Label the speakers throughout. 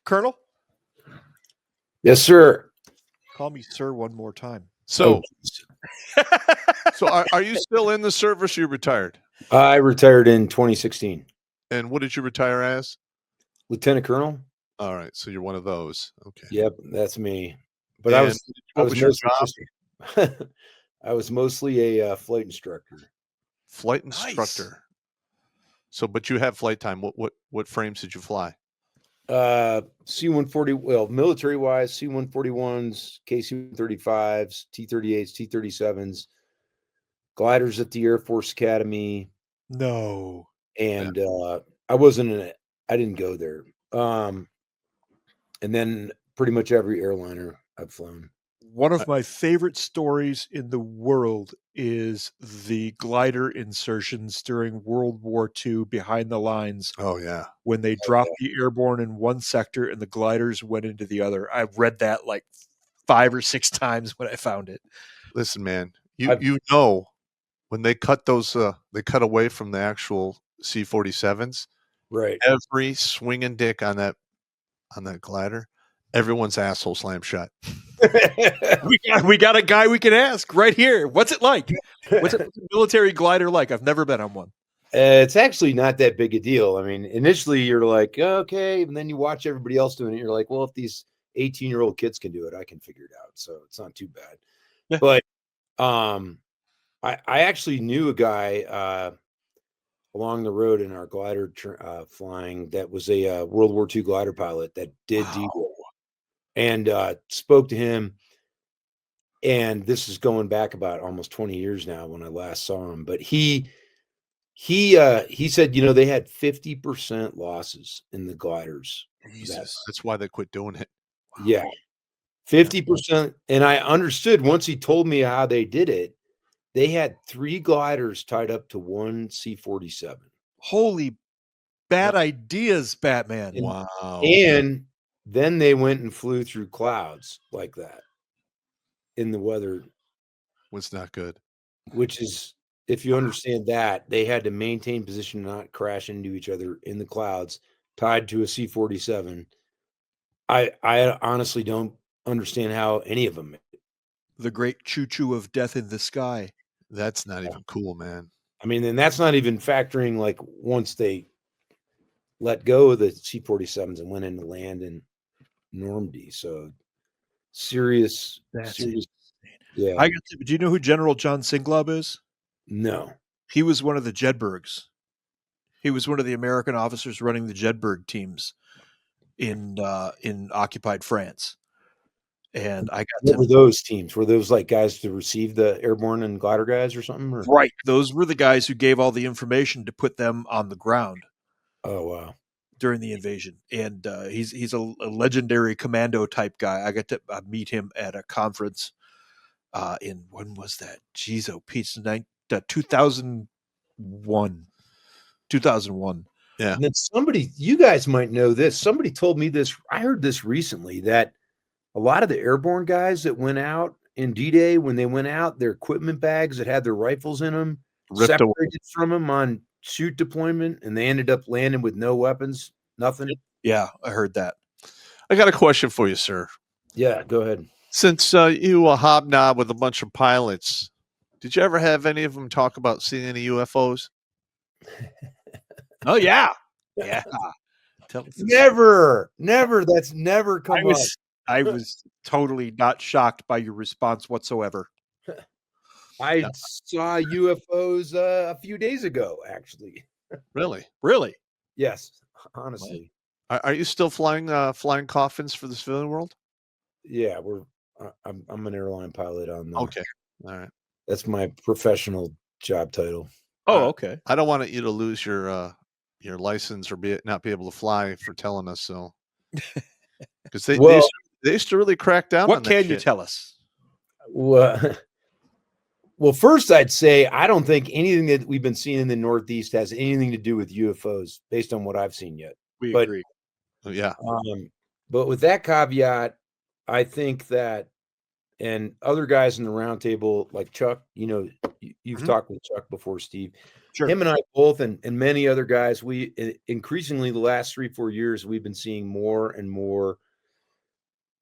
Speaker 1: Colonel?
Speaker 2: Yes, sir.
Speaker 1: Call me sir one more time.
Speaker 3: So, are you still in the service? You retired?
Speaker 2: I retired in 2016.
Speaker 3: And what did you retire as?
Speaker 2: Lieutenant Colonel.
Speaker 3: All right, so you're one of those. Okay.
Speaker 2: Yep, that's me. But
Speaker 3: And
Speaker 2: I
Speaker 3: what was your job?
Speaker 2: I was mostly a flight instructor.
Speaker 3: Flight instructor.
Speaker 1: Nice.
Speaker 3: So, but you have flight time. What frames did you fly?
Speaker 2: C-140. Well, military wise, C-141s, KC-135s, T-38s, T-37s, gliders at the Air Force Academy.
Speaker 1: No.
Speaker 2: And I wasn't in it. I didn't go there. And then pretty much every airliner I've flown.
Speaker 1: One of my favorite stories in the world is the glider insertions during World War II behind the lines.
Speaker 3: Oh, yeah.
Speaker 1: When they dropped the airborne in one sector and the gliders went into the other. I've read that like 5 or 6 times when I found it.
Speaker 3: Listen, man, you know when they cut those, they cut away from the actual C-47s.
Speaker 2: Right.
Speaker 3: Every swinging dick on that glider, everyone's asshole slammed shut.
Speaker 1: we got a guy we can ask right here. What's it like? What's a military glider like? I've never been on one.
Speaker 2: It's actually not that big a deal. I mean, initially you're like, okay, and then you watch everybody else doing it. You're like, well, if these 18-year-old kids can do it, I can figure it out. So it's not too bad.
Speaker 1: Yeah.
Speaker 2: But I actually knew a guy along the road in our glider flying that was a World War II glider pilot that did D-Day, and spoke to him. And this is going back about almost 20 years now when I last saw him. But he said, they had 50% losses in the gliders.
Speaker 3: Jesus, that's why they quit doing it.
Speaker 2: Wow. Yeah, 50%. And I understood once he told me how they did it. They had 3 gliders tied up to one C-47.
Speaker 1: Holy bad ideas, Batman!
Speaker 3: Wow.
Speaker 2: And then they went and flew through clouds like that in the weather.
Speaker 3: Was not good.
Speaker 2: Which is, if you understand that, they had to maintain position, not crash into each other in the clouds, tied to a C-47. I honestly don't understand how any of them made it.
Speaker 1: The great choo-choo of death in the sky.
Speaker 3: That's not even cool, man.
Speaker 2: I mean, and that's not even factoring like once they let go of the C-47s and went into land in Normandy. So serious. Yeah.
Speaker 1: Do you know who General John Singlaub is?
Speaker 2: No.
Speaker 1: He was one of the Jedburghs. He was one of the American officers running the Jedburgh teams in occupied France. And
Speaker 2: what were those teams? Were those like guys to receive the airborne and glider guys or something? Or?
Speaker 1: Right. Those were the guys who gave all the information to put them on the ground.
Speaker 2: Oh, wow.
Speaker 1: During the invasion. And he's a legendary commando type guy. I got to meet him at a conference when was that? Jeez, oh, Pete, 2001. 2001.
Speaker 3: Yeah.
Speaker 2: And then you guys might know this. Somebody told me this. I heard this recently that a lot of the airborne guys that went out in D-Day, when they went out, their equipment bags that had their rifles in them separated from them on shoot deployment, and they ended up landing with no weapons, nothing.
Speaker 1: Yeah, I heard that.
Speaker 3: I got a question for you, sir.
Speaker 2: Yeah, go ahead.
Speaker 3: Since you hobnob with a bunch of pilots, did you ever have any of them talk about seeing any UFOs?
Speaker 1: Oh, yeah. Yeah.
Speaker 2: Never. That's never come up.
Speaker 1: I was totally not shocked by your response whatsoever.
Speaker 2: I saw UFOs a few days ago, actually.
Speaker 3: Really?
Speaker 2: Yes, honestly.
Speaker 3: Are you still flying coffins for the civilian world?
Speaker 2: Yeah, I'm an airline pilot on the.
Speaker 3: Okay, all right.
Speaker 2: That's my professional job title.
Speaker 1: Oh, okay.
Speaker 3: I don't want you to lose your license or not be able to fly for telling us so. Because they used to really crack down.
Speaker 1: What can you tell us?
Speaker 2: Well, first I'd say I don't think anything that we've been seeing in the Northeast has anything to do with UFOs, based on what I've seen yet.
Speaker 1: We agree.
Speaker 3: Yeah.
Speaker 2: But with that caveat, I think that and other guys in the roundtable, like Chuck, you've
Speaker 1: Mhm.
Speaker 2: talked with Chuck before, Steve.
Speaker 1: Sure.
Speaker 2: Him and I both, and many other guys, we increasingly the last 3-4 years, we've been seeing more and more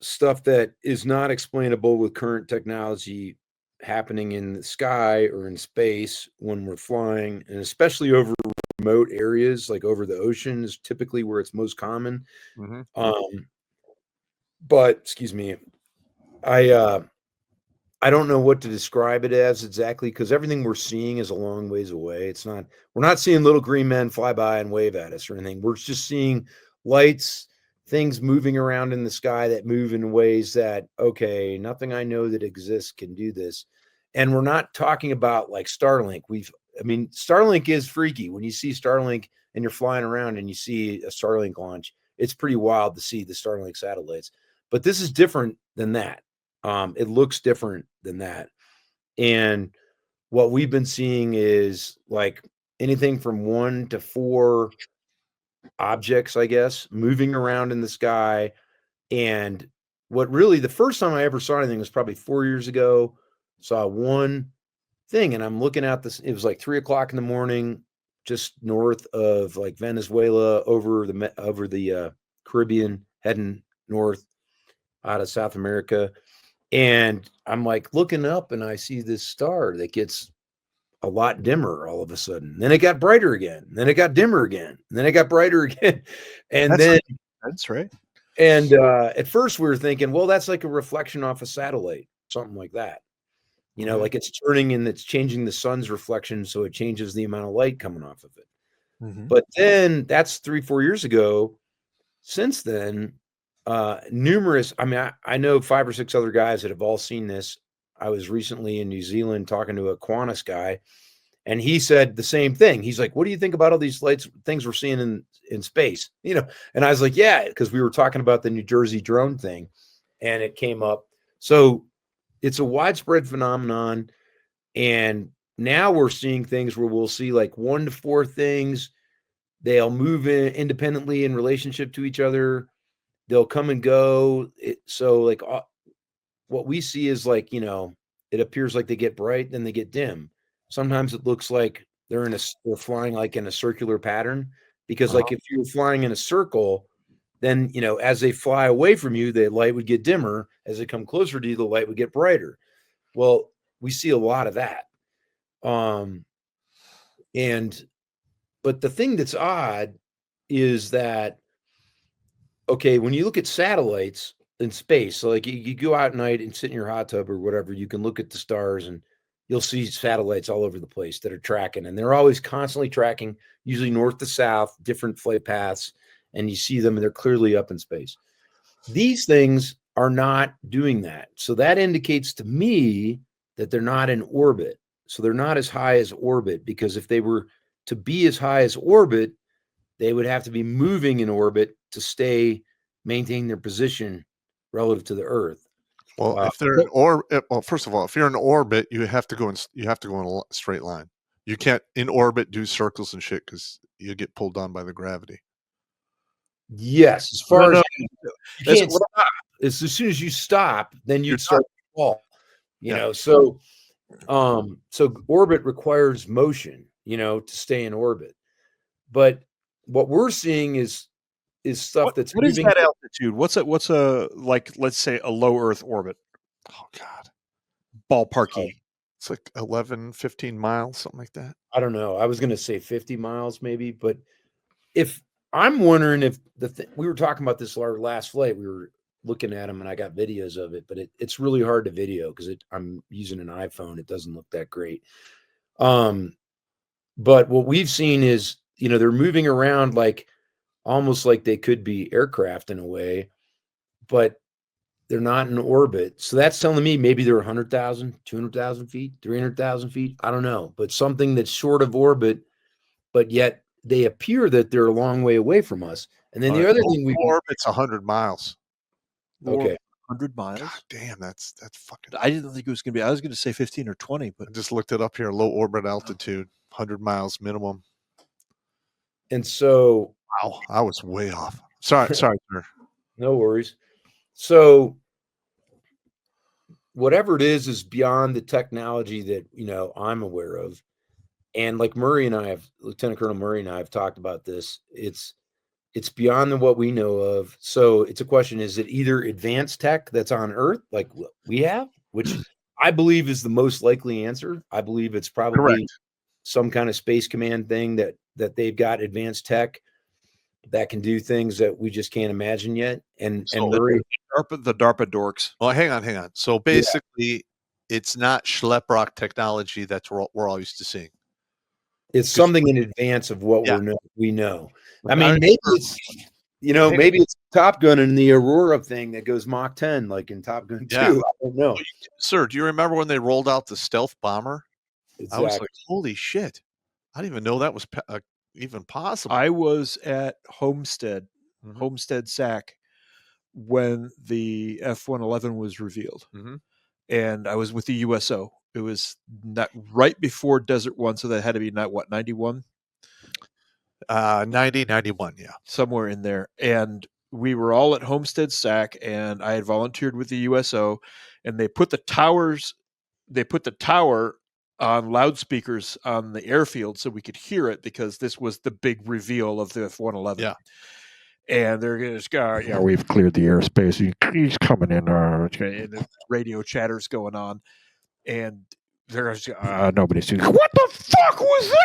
Speaker 2: stuff that is not explainable with current technology happening in the sky or in space when we're flying, and especially over remote areas like over the ocean is typically where it's most common.
Speaker 3: Mhm.
Speaker 2: But excuse me, I don't know what to describe it as exactly because everything we're seeing is a long ways away. We're not seeing little green men fly by and wave at us or anything. We're just seeing lights, things moving around in the sky that move in ways that, okay, nothing I know that exists can do this. And we're not talking about like Starlink. Starlink is freaky. When you see Starlink and you're flying around and you see a Starlink launch, it's pretty wild to see the Starlink satellites. But this is different than that. It looks different than that. And what we've been seeing is like anything from 1 to 4 objects, I guess, moving around in the sky. And what really the first time I ever saw anything was probably 4 years ago. Saw one thing, and I'm looking at this. It was like 3 o'clock in the morning, just north of like Venezuela, over the Caribbean, heading north out of South America. And I'm like looking up and I see this star that gets a lot dimmer all of a sudden. Then it got brighter again. Then it got dimmer again. Then it got brighter again. And
Speaker 1: That's
Speaker 2: then
Speaker 1: that's right.
Speaker 2: at first we were thinking, well, that's like a reflection off a satellite, something like that.
Speaker 3: Mhm.
Speaker 2: Like it's turning and it's changing the sun's reflection, so it changes the amount of light coming off of it.
Speaker 1: Mhm.
Speaker 2: But then that's 3-4 years ago. Since then, numerous, I know 5 or 6 other guys that have all seen this. I was recently in New Zealand talking to a Qantas guy, and he said the same thing. He's like, "What do you think about all these things we're seeing in space?" And I was like, "Yeah," because we were talking about the New Jersey drone thing, and it came up. So it's a widespread phenomenon, and now we're seeing things where we'll see like 1 to 4 things. They'll move in independently in relationship to each other. They'll come and go. What we see is like, it appears like they get bright, then they get dim. Sometimes it looks like they're flying like in a circular pattern because
Speaker 3: Uh-huh.
Speaker 2: like if you're flying in a circle, then, as they fly away from you, the light would get dimmer. As they come closer to you, the light would get brighter. Well, we see a lot of that. Um, and but the thing that's odd is that okay, when you look at satellites in space, so like you go out at night and sit in your hot tub or whatever, you can look at the stars and you'll see satellites all over the place that are tracking, and they're always constantly tracking, usually north to south, different flight paths, and you see them and they're clearly up in space. These things are not doing that. So that indicates to me that they're not in orbit. So they're not as high as orbit, because if they were to be as high as orbit, they would have to be moving in orbit to maintain their position relative to the Earth.
Speaker 3: Well,
Speaker 2: Uh,
Speaker 3: if they're in orbit, well, first of all, if you're in orbit, you have to go in a straight line. You can't in orbit do circles and shit because you get pulled down by the gravity.
Speaker 2: yes, as
Speaker 1: No,
Speaker 2: far as
Speaker 1: no,
Speaker 2: you
Speaker 1: that's
Speaker 2: can't
Speaker 1: what
Speaker 2: stop. As soon as you stop, then
Speaker 3: You're
Speaker 2: you'd
Speaker 3: done.
Speaker 2: start to fall.
Speaker 3: Yeah.
Speaker 2: So orbit requires motion, to stay in orbit. But what we're seeing is stuff that's
Speaker 1: what is
Speaker 2: moving.
Speaker 1: that altitude? What's a like, let's say, a low Earth orbit,
Speaker 3: Oh God.
Speaker 1: ballparky?
Speaker 3: It's like 11, 15 miles, something like that.
Speaker 2: I don't know. I was going to say 50 miles maybe, but if I'm wondering if we were talking about this our last flight, we were looking at them and I got videos of it, but it's really hard to video because I'm using an iPhone. It doesn't look that great. But what we've seen is, they're moving around like almost like they could be aircraft in a way, but they're not in orbit. So that's telling me maybe they're 100,000, 200,000 feet, 300,000 feet. I don't know, but something that's short of orbit, but yet they appear that they're a long way away from us. And then the other
Speaker 3: Low
Speaker 2: thing
Speaker 3: orbit's 100 miles.
Speaker 1: Or
Speaker 2: okay.
Speaker 1: 100
Speaker 3: God
Speaker 1: miles?
Speaker 3: damn, that's fucking.
Speaker 1: I didn't think it was going to be. I was going to say 15 or 20, but
Speaker 3: I just looked it up here. Low orbit altitude, 100 miles minimum.
Speaker 2: And so,
Speaker 3: Wow, I was way off. Sorry, sir.
Speaker 2: no worries. So whatever it is beyond the technology that, I'm aware of. And like Lieutenant Colonel Murray and I have talked about this. It's beyond what we know of. So it's a question, is it either advanced tech that's on Earth like what we have, which I believe is the most likely answer. I believe it's probably
Speaker 3: Correct.
Speaker 2: some kind of space command thing that they've got advanced tech that can do things that we just can't imagine yet. And Murray,
Speaker 1: the DARPA dorks.
Speaker 3: Well, hang on. So basically, it's not schleprock technology that's we're all used to seeing.
Speaker 2: it's something in advance of what
Speaker 3: Yeah.
Speaker 2: we know. I mean, maybe it's maybe it's Top Gun and the Aurora thing that goes Mach 10, like in Top Gun 2.
Speaker 3: Yeah.
Speaker 2: I don't know.
Speaker 3: Sir, do you remember when they rolled out the stealth bomber?
Speaker 2: Exactly.
Speaker 3: I was like, holy shit. I didn't even know that was even possible.
Speaker 1: I was at Homestead
Speaker 3: Mhm.
Speaker 1: SAC when the F-111 was revealed.
Speaker 3: Mhm.
Speaker 1: And I was with the USO. It was not right before Desert One, so that had to be 91?
Speaker 3: 90, 91, yeah.
Speaker 1: Somewhere in there. And we were all at Homestead SAC, and I had volunteered with the USO, and they put the tower on loudspeakers on the airfield so we could hear it, because this was the big reveal of the F-111.
Speaker 3: Yeah.
Speaker 1: And they're going to go, yeah, we've cleared the airspace. He's coming in. And the radio chatter's going on. And there's nobody's doing, what the fuck was that?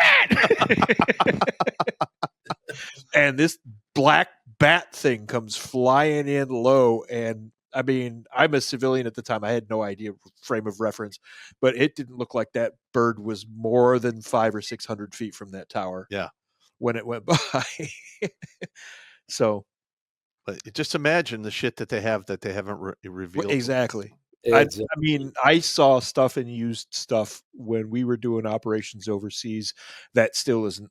Speaker 1: And this black bat thing comes flying in low. And I mean, I'm a civilian at the time. I had no idea frame of reference, but it didn't look like that bird was more than 500 or 600 feet from that tower.
Speaker 3: Yeah.
Speaker 1: When it went by. So,
Speaker 3: but just imagine the shit that they have that they haven't revealed.
Speaker 1: Exactly. I mean, I saw stuff and used stuff when we were doing operations overseas that still isn't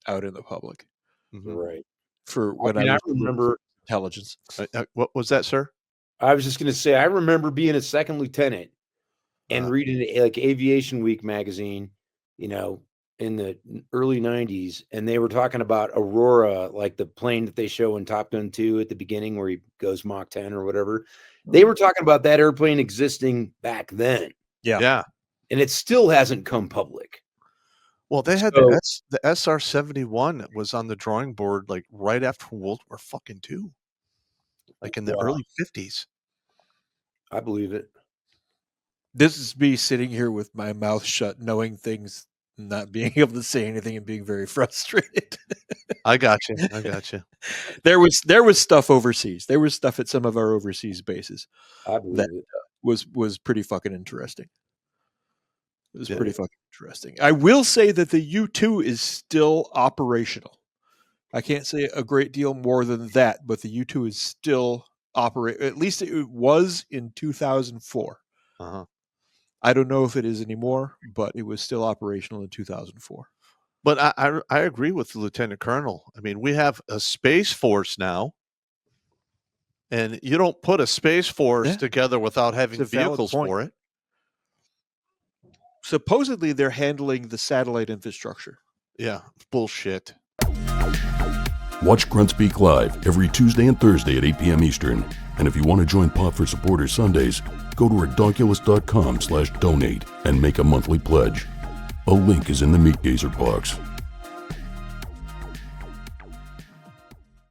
Speaker 1: out in the public.
Speaker 3: Mhm.
Speaker 2: Right.
Speaker 1: For when I
Speaker 2: remember
Speaker 1: intelligence.
Speaker 3: What was that, sir?
Speaker 2: I was just going to say, I remember being a second lieutenant and reading like Aviation Week magazine, in the early 90s, and they were talking about Aurora, like the plane that they show in Top Gun 2 at the beginning where he goes Mach 10 or whatever. They were talking about that airplane existing back then.
Speaker 3: Yeah.
Speaker 2: And it still hasn't come public.
Speaker 3: Well, they had the SR-71 was on the drawing board like right after World War II, like in the early 50s.
Speaker 2: I believe it.
Speaker 1: This is me sitting here with my mouth shut, knowing things, not being able to say anything, and being very frustrated.
Speaker 3: I got you.
Speaker 1: There was stuff overseas. There was stuff at some of our overseas bases that was pretty fucking interesting. It was pretty fucking interesting. I will say that the U-2 is still operational. I can't say a great deal more than that, but the U-2 is still operating. At least it was in 2004. I don't know if it is anymore, but it was still operational in 2004.
Speaker 3: But I agree with the Lieutenant Colonel. I mean, we have a Space Force now, and you don't put a Space Force together without having vehicles for it.
Speaker 1: Supposedly, they're handling the satellite infrastructure.
Speaker 3: Yeah, bullshit.
Speaker 4: Watch Grunt Speak live every Tuesday and Thursday at 8 p.m. Eastern. And if you want to join Pop for Supporters Sundays, go to redonkulus.com/donate and make a monthly pledge. A link is in the Meat Gazer box.